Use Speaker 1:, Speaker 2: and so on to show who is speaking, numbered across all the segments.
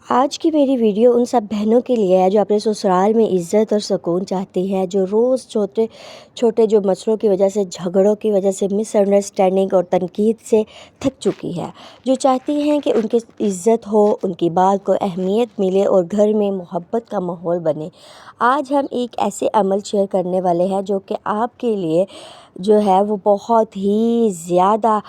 Speaker 1: آج کی میری ویڈیو ان سب بہنوں کے لیے ہے جو اپنے سسرال میں عزت اور سکون چاہتی ہیں، جو روز چھوٹے چھوٹے جو مسئلوں کی وجہ سے، جھگڑوں کی وجہ سے، مس انڈرسٹینڈنگ اور تنقید سے تھک چکی ہے، جو چاہتی ہیں کہ ان کی عزت ہو، ان کی بات کو اہمیت ملے اور گھر میں محبت کا ماحول بنے۔ آج ہم ایک ایسے عمل شیئر کرنے والے ہیں جو کہ آپ کے لیے جو ہے وہ بہت ہی زیادہ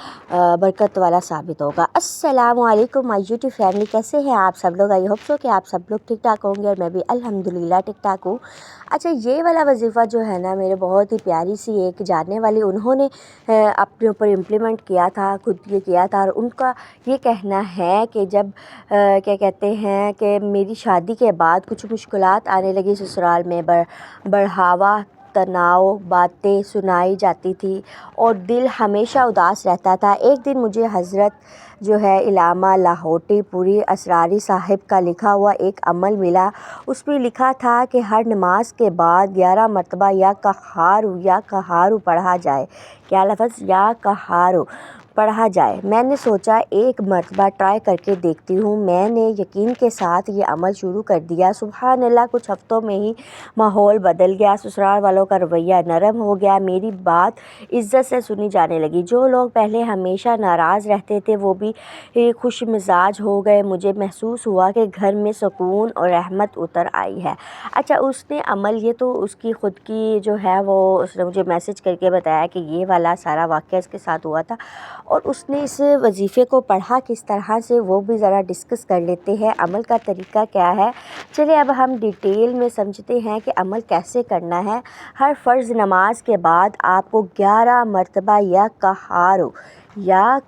Speaker 1: برکت والا ثابت ہوگا۔ السلام علیکم مائی یوٹیوب فیملی، کیسے ہیں آپ سب لوگ؟ آئی ہوپ سو کہ آپ سب لوگ ٹھیک ٹھاک ہوں گے اور میں بھی الحمدللہ ٹھیک ٹھاک ہوں۔ اچھا، یہ والا وظیفہ جو ہے نا، میرے بہت ہی پیاری سی ایک جاننے والی انہوں نے اپنے اوپر امپلیمنٹ کیا تھا، خود یہ کیا تھا، اور ان کا یہ کہنا ہے کہ جب کیا کہتے ہیں کہ میری شادی کے بعد کچھ مشکلات آنے لگی سسرال میں، بڑھاوا تناؤ باتیں سنائی جاتی تھی اور دل ہمیشہ اداس رہتا تھا۔ ایک دن مجھے حضرت جو ہے علامہ لاہوٹی پوری اسراری صاحب کا لکھا ہوا ایک عمل ملا۔ اس میں لکھا تھا کہ ہر نماز کے بعد 11 مرتبہ یا قہارو یا قہارو پڑھا جائے۔ کیا لفظ؟ یا قہارو پڑھا جائے۔ میں نے سوچا ایک مرتبہ ٹرائی کر کے دیکھتی ہوں۔ میں نے یقین کے ساتھ یہ عمل شروع کر دیا۔ سبحان اللہ، کچھ ہفتوں میں ہی ماحول بدل گیا، سسرال والوں کا رویہ نرم ہو گیا، میری بات عزت سے سنی جانے لگی۔ جو لوگ پہلے ہمیشہ ناراض رہتے تھے وہ بھی خوش مزاج ہو گئے۔ مجھے محسوس ہوا کہ گھر میں سکون اور رحمت اتر آئی ہے۔ اچھا، اس نے عمل، یہ تو اس کی خود کی جو ہے وہ اس نے مجھے میسج کر کے بتایا کہ یہ والا سارا واقعہ اس کے ساتھ ہوا تھا، اور اس نے اس وظیفے کو پڑھا کس طرح سے، وہ بھی ذرا ڈسکس کر لیتے ہیں۔ عمل کا طریقہ کیا ہے، چلیے اب ہم ڈیٹیل میں سمجھتے ہیں کہ عمل کیسے کرنا ہے۔ ہر فرض نماز کے بعد آپ کو 11 مرتبہ یا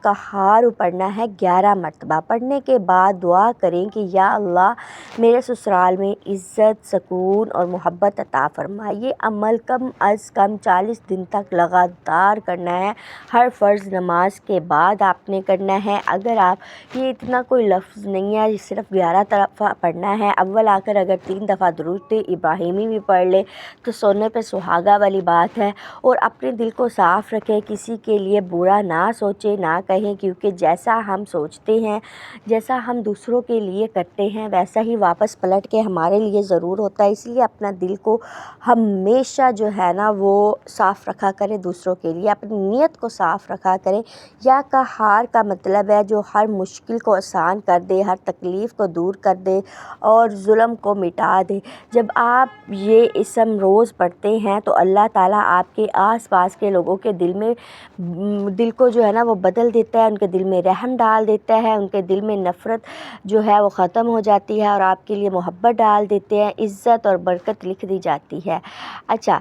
Speaker 1: قہارو پڑھنا ہے۔ 11 مرتبہ پڑھنے کے بعد دعا کریں کہ یا اللہ میرے سسرال میں عزت، سکون اور محبت عطا فرما۔ یہ عمل کم از کم 40 دن تک لگاتار کرنا ہے۔ ہر فرض نماز کے بعد آپ نے کرنا ہے۔ اگر آپ یہ اتنا کوئی لفظ نہیں ہے، صرف 11 دفعہ پڑھنا ہے۔ اول آ کر اگر 3 دفعہ درود ابراہیمی بھی پڑھ لے تو سونے پہ سہاگا والی بات ہے۔ اور اپنے دل کو صاف رکھیں، کسی کے لیے برا نہ سوچیں، نہ کہیں، کیونکہ جیسا ہم سوچتے ہیں، جیسا ہم دوسروں کے لیے کرتے ہیں، ویسا ہی واپس پلٹ کے ہمارے لیے ضرور ہوتا ہے۔ اس لیے اپنا دل کو ہمیشہ جو ہے نا وہ صاف رکھا کریں، دوسروں کے لیے اپنی نیت کو صاف رکھا کریں۔ یا قہار کا مطلب ہے جو ہر مشکل کو آسان کر دے، ہر تکلیف کو دور کر دے اور ظلم کو مٹا دے۔ جب آپ یہ اسم روز پڑھتے ہیں تو اللہ تعالیٰ آپ کے آس پاس کے لوگوں کے دل کو جو ہے نا وہ بدل دیتا ہے، ان کے دل میں رحم ڈال دیتا ہے، ان کے دل میں نفرت جو ہے وہ ختم ہو جاتی ہے اور آپ کے لیے محبت ڈال دیتے ہیں، عزت اور برکت لکھ دی جاتی ہے۔ اچھا،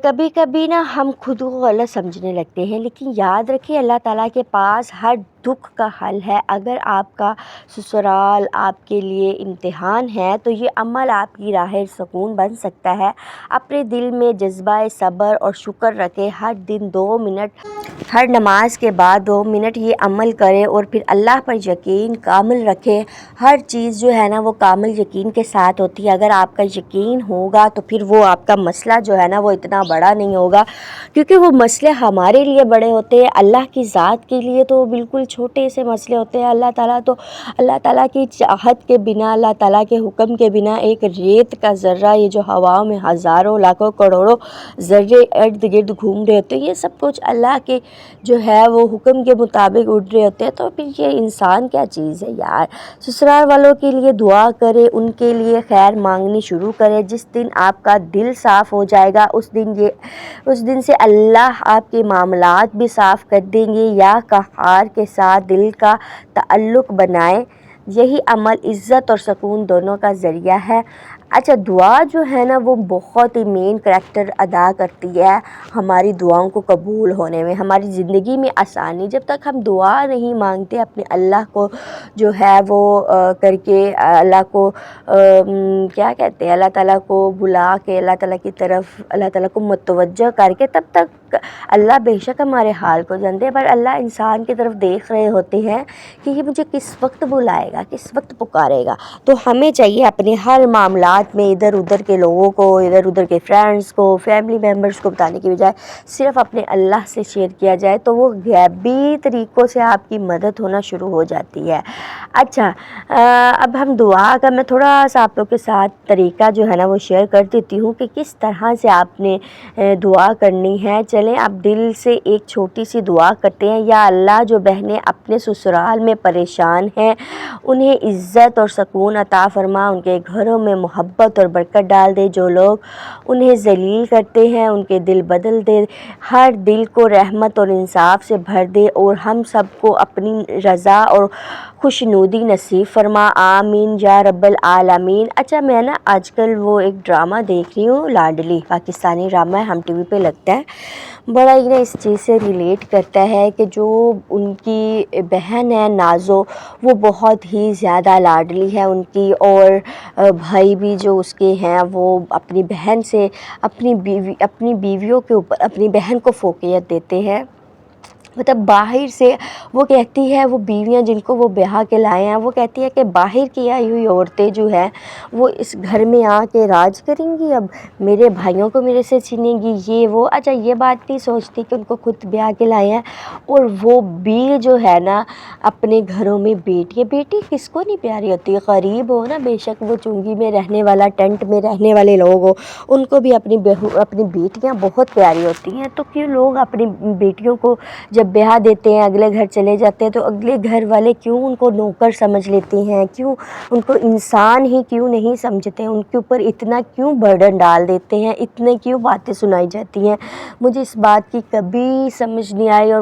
Speaker 1: کبھی کبھی نا ہم خود کو غلط سمجھنے لگتے ہیں، لیکن یاد رکھیں اللہ تعالیٰ کے پاس ہر دکھ کا حل ہے۔ اگر آپ کا سسرال آپ کے لیے امتحان ہے تو یہ عمل آپ کی راہ سکون بن سکتا ہے۔ اپنے دل میں جذبہ صبر اور شکر رکھیں، ہر دن 2 منٹ، ہر نماز کے بعد 2 منٹ یہ عمل کریں اور پھر اللہ پر یقین کامل رکھیں۔ ہر چیز جو ہے نا وہ کامل یقین کے ساتھ ہوتی ہے۔ اگر آپ کا یقین ہوگا تو پھر وہ آپ کا مسئلہ جو ہے نا وہ اتنا بڑا نہیں ہوگا، کیونکہ وہ مسئلے ہمارے لیے بڑے ہوتے ہیں، اللہ کی ذات کے لیے تو بالکل چھوٹے سے مسئلے ہوتے ہیں۔ اللہ تعالیٰ کی چاہت کے بنا، اللہ تعالیٰ کے حکم کے بنا ایک ریت کا ذرہ، یہ جو ہواؤں میں ہزاروں لاکھوں کروڑوں ذرے ارد گرد گھوم رہے ہوتے ہیں، یہ سب کچھ اللہ کے جو ہے وہ حکم کے مطابق اڑ رہے ہوتے ہیں، تو پھر یہ انسان کیا چیز ہے یار۔ سسرال والوں کے لیے دعا کریں، ان کے لیے خیر مانگنی شروع کریں۔ جس دن آپ کا دل صاف ہو جائے گا اس دن سے اللہ آپ کے معاملات بھی صاف کر دیں گے۔ یا قہار کے ساتھ دل کا تعلق بنائیں، یہی عمل عزت اور سکون دونوں کا ذریعہ ہے۔ اچھا، دعا جو ہے نا وہ بہت ہی مین کریکٹر ادا کرتی ہے ہماری دعاؤں کو قبول ہونے میں، ہماری زندگی میں آسانی۔ جب تک ہم دعا نہیں مانگتے اپنے اللہ کو جو ہے وہ کر کے، اللہ کو کیا کہتے ہیں، اللہ تعالیٰ کو بلا کے، اللہ تعالیٰ کی طرف اللہ تعالیٰ کو متوجہ کر کے، تب تک اللہ بے شک ہمارے حال کو جانتے ہیں، پر اللہ انسان کی طرف دیکھ رہے ہوتے ہیں کہ یہ مجھے کس وقت بلائے گا، کس وقت پکارے گا۔ تو ہمیں چاہیے اپنے ہر معاملات لائف میں ادھر ادھر کے لوگوں کو، ادھر ادھر کے فرینڈس کو، فیملی ممبرس کو بتانے کی بجائے صرف اپنے اللہ سے شیئر کیا جائے تو وہ غیبی طریقوں سے آپ کی مدد ہونا شروع ہو جاتی ہے۔ اچھا، اب ہم دعا کا میں تھوڑا سا آپ لوگ کے ساتھ طریقہ جو ہے نا وہ شیئر کر دیتی ہوں کہ کس طرح سے آپ نے دعا کرنی ہے۔ چلیں آپ دل سے ایک چھوٹی سی دعا کرتے ہیں۔ یا اللہ، جو بہنیں اپنے سسرال میں پریشان ہیں انہیں عزت اور سکون عطا فرما، ان کے گھروں میں محبت اور برکت ڈال دے۔ جو لوگ انہیں ذلیل کرتے ہیں ان کے دل بدل دے، ہر دل کو رحمت اور انصاف سے بھر دے، اور ہم سب کو اپنی رضا اور خوشنودی نصیب فرما، آمین یا رب العالمین۔ اچھا، میں نا آج کل وہ ایک ڈرامہ دیکھ رہی ہوں، لاڈلی، پاکستانی ڈرامہ ہے، ہم ٹی وی پہ لگتا ہے، بڑا ہی نا اس چیز سے ریلیٹ کرتا ہے کہ جو ان کی بہن ہے نازو، وہ بہت ہی زیادہ لاڈلی ہے ان کی، اور بھائی بھی جو اس کے ہیں وہ اپنی بہن سے اپنی بیویوں کے اوپر اپنی بہن کو فوقیت دیتے ہیں۔ مطلب باہر سے وہ کہتی ہے، وہ بیویاں جن کو وہ بیاہ کے لائے ہیں، وہ کہتی ہے کہ باہر کی آئی ہوئی عورتیں جو ہیں وہ اس گھر میں آ کے راج کریں گی، اب میرے بھائیوں کو میرے سے چھینیں گی، یہ وہ۔ اچھا، یہ بات نہیں سوچتی کہ ان کو خود بیاہ کے لائے ہیں، اور وہ بھی جو ہے نا اپنے گھروں میں بیٹی کس کو نہیں پیاری ہوتی، غریب ہو نا، بے شک وہ چنگی میں رہنے والا، ٹینٹ میں رہنے والے لوگ ہو، ان کو بھی اپنی بیٹیاں بہت پیاری ہوتی ہیں۔ تو کیوں لوگ اپنی بیٹیوں کو جب بیاہ دیتے ہیں، اگلے گھر چلے جاتے ہیں، تو اگلے گھر والے کیوں ان کو نوکر سمجھ لیتے ہیں، کیوں ان کو انسان ہی کیوں نہیں سمجھتے، ان کے اوپر اتنا کیوں برڈن ڈال دیتے ہیں، اتنے کیوں باتیں سنائی جاتی ہیں۔ مجھے اس بات کی کبھی سمجھ نہیں آئی، اور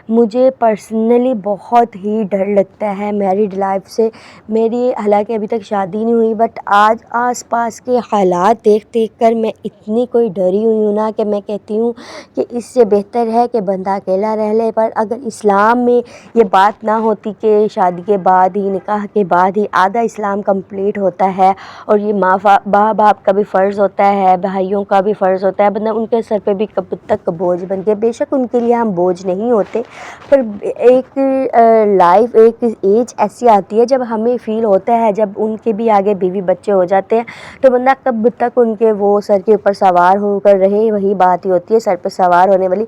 Speaker 1: مجھے پرسنلی بہت ہی ڈر لگتا ہے میریڈ لائف سے۔ میری حالانکہ ابھی تک شادی نہیں ہوئی، بٹ آج آس پاس کے حالات دیکھ کر میں اتنی کوئی ڈری ہوئی ہوں نا کہ میں کہتی ہوں کہ اس سے بہتر ہے کہ بندہ اکیلا رہ لے۔ پر اگر اسلام میں یہ بات نہ ہوتی کہ شادی کے بعد ہی، نکاح کے بعد ہی آدھا اسلام کمپلیٹ ہوتا ہے، اور یہ ماں باپ کا بھی فرض ہوتا ہے، بھائیوں کا بھی فرض ہوتا ہے، بندہ ان کے سر پہ بھی کب تک بوجھ بن کے، بے شک ان کے لیے ہم بوجھ نہیں ہوتے، پر ایک ایک ایج ایسی آتی ہے جب ہمیں فیل ہوتا ہے، جب ان کے بھی آگے بیوی بچے ہو جاتے ہیں، تو بندہ کب تک ان کے وہ سر کے اوپر سوار ہو کر رہے، وہی بات ہی ہوتی ہے سر پہ سوار ہونے والی۔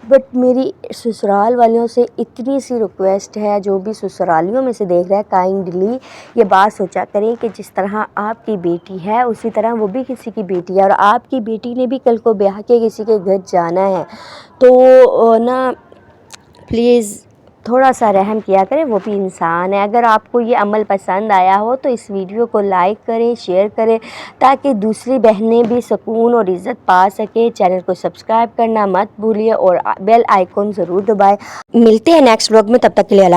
Speaker 1: بٹ میری سسرال والوں سے اتنی سی ریکویسٹ ہے، جو بھی سسرالیوں میں سے دیکھ رہا ہے، کائنڈلی یہ بات سوچا کریں کہ جس طرح آپ کی بیٹی ہے اسی طرح وہ بھی کسی کی بیٹی ہے، اور آپ کی بیٹی نے بھی کل کو بیاہ کے کسی کے گھر جانا ہے، تو نا پلیز تھوڑا سا رحم کیا کریں، وہ بھی انسان ہے۔ اگر آپ کو یہ عمل پسند آیا ہو تو اس ویڈیو کو لائک کریں، شیئر کریں، تاکہ دوسری بہنیں بھی سکون اور عزت پا سکیں۔ چینل کو سبسکرائب کرنا مت بھولیے، اور بیل آئیکن ضرور دبائیں۔ ملتے ہیں نیکسٹ ولاگ میں، تب تک کے لیے اللہ۔